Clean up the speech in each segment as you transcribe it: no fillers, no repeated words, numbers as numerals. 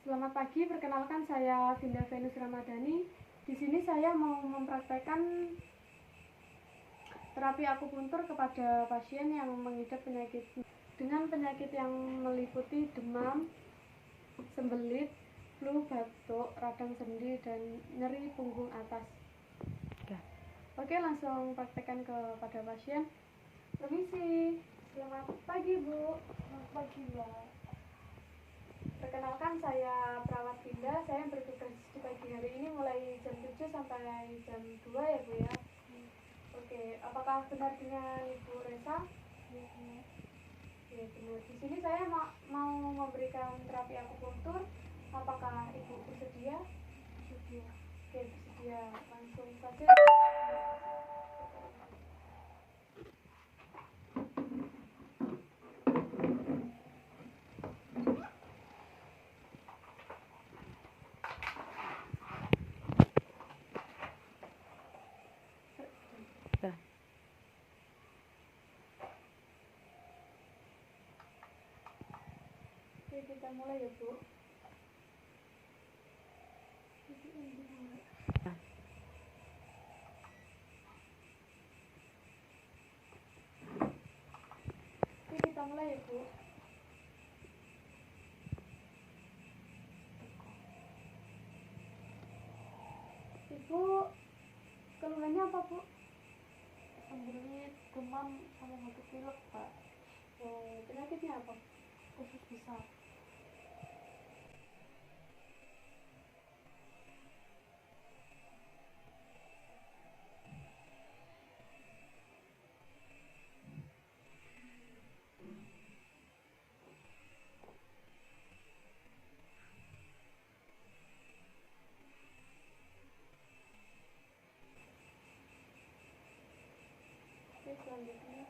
Selamat pagi, perkenalkan saya Vinda Venus Ramadhani. Di sini saya mau mempraktekkan terapi akupuntur kepada pasien yang mengidap penyakit yang meliputi demam, sembelit, flu, batuk, radang sendi, dan nyeri punggung atas. Oke, langsung praktekkan kepada pasien. Permisi, selamat pagi Bu. Selamat pagi Mbak. Perkenalkan saya perawat Vinda, saya bertugas di pagi hari ini mulai jam 7 sampai jam 2 ya Bu ya. Oke, apakah benar dengan Ibu Resa? Ya, benar. Ya benar. Di sini saya mau memberikan terapi akupuntur. Apakah Ibu bersedia? Bersedia. Oke, bersedia. Langsung saja. Oke, kita mulai ya Bu. Oke, kita mulai ya Bu. Ibu, keluhannya apa Bu? Sembelit, demam, sama batuk pilek Pak. Penyakitnya apa? Usus besar. Oke, selanjutnya.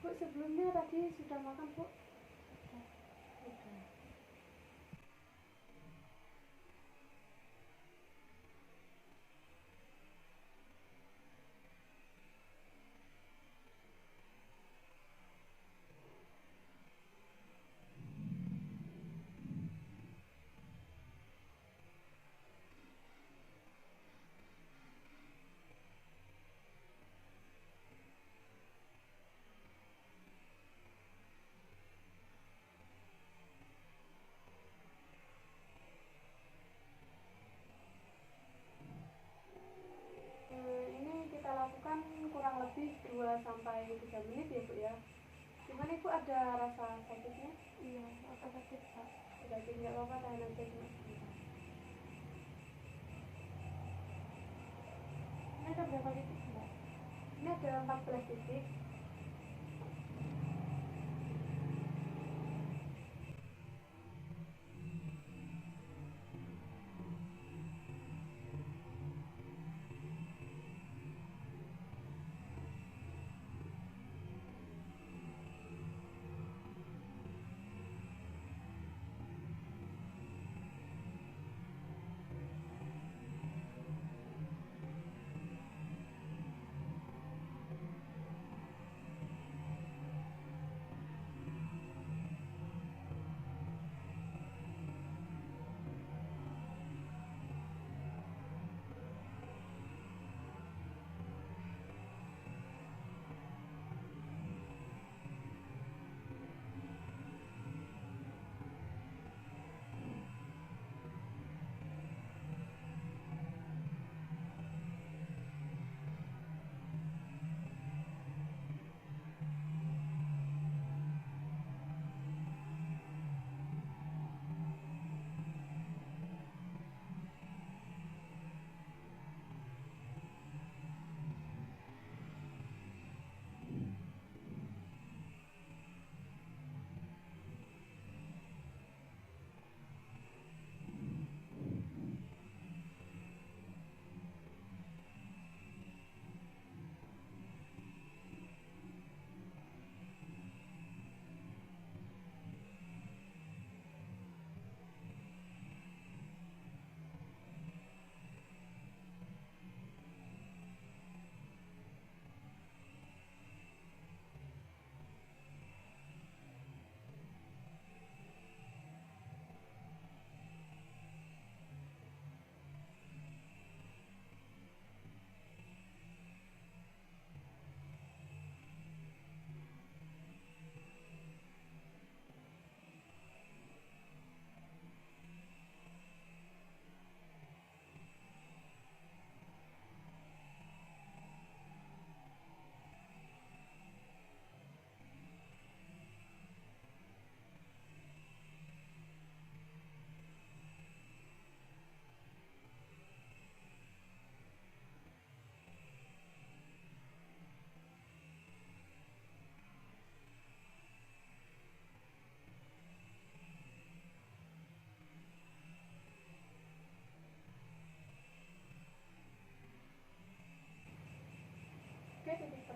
Bu, sebelumnya tadi sudah makan Bu? Sudah. Ini kita lakukan kurang lebih 2-3 menit ya Bu ya. Gimana Ibu, ada rasa sakitnya? Iya, agak sakit Pak. Sakit nggak apa-apa, tahan aja cuma sebentar. Ini ada berapa titik Mbak? Ini ada 14 titik.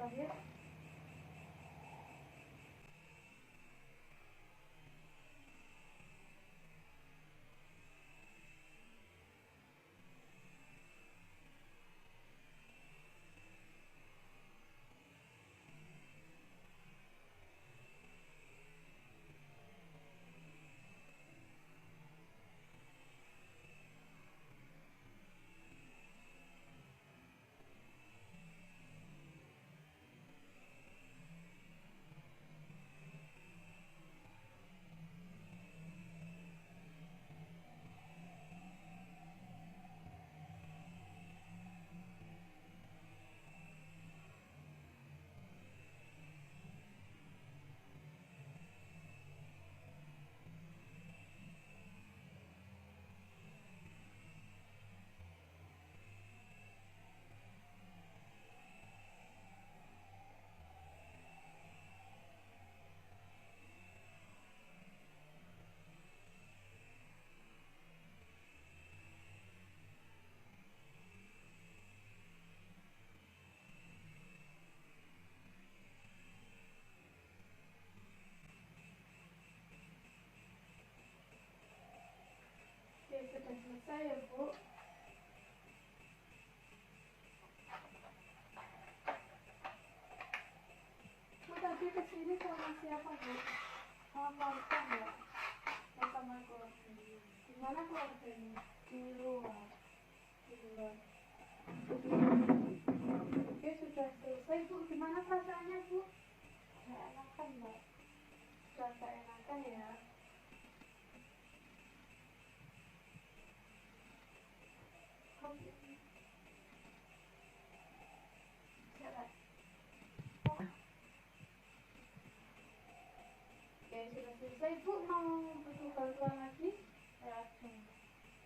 terakhir. Oke, sudah selesai ya Bu. Bu tadi kesini sama siapa Bu? sama keluarga enggak Oh, sama keluarga. Gimana keluarganya? di luar. Di luar. Oke, sudah selesai Bu. Gimana perasaannya Bu? Nggak enakan mbak. Sudah tak enakan ya. Jalan. Oke, sudah selesai Bu. Mau butuh bantuan lagi? Ya ada.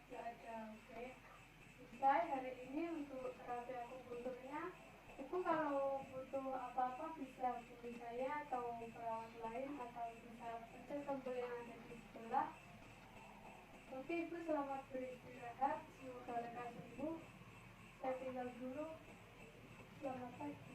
Tidak ada. Oke. Selesai hari ini untuk terapi akupunturnya. Ibu kalau butuh apa-apa bisa hubungi saya atau perawat lain atau bisa pencet tombol yang ada di sebelah. Oke Ibu, selamat beristirahat. Semoga lekas sembuh. Saya tinggal dulu. Selamat pagi.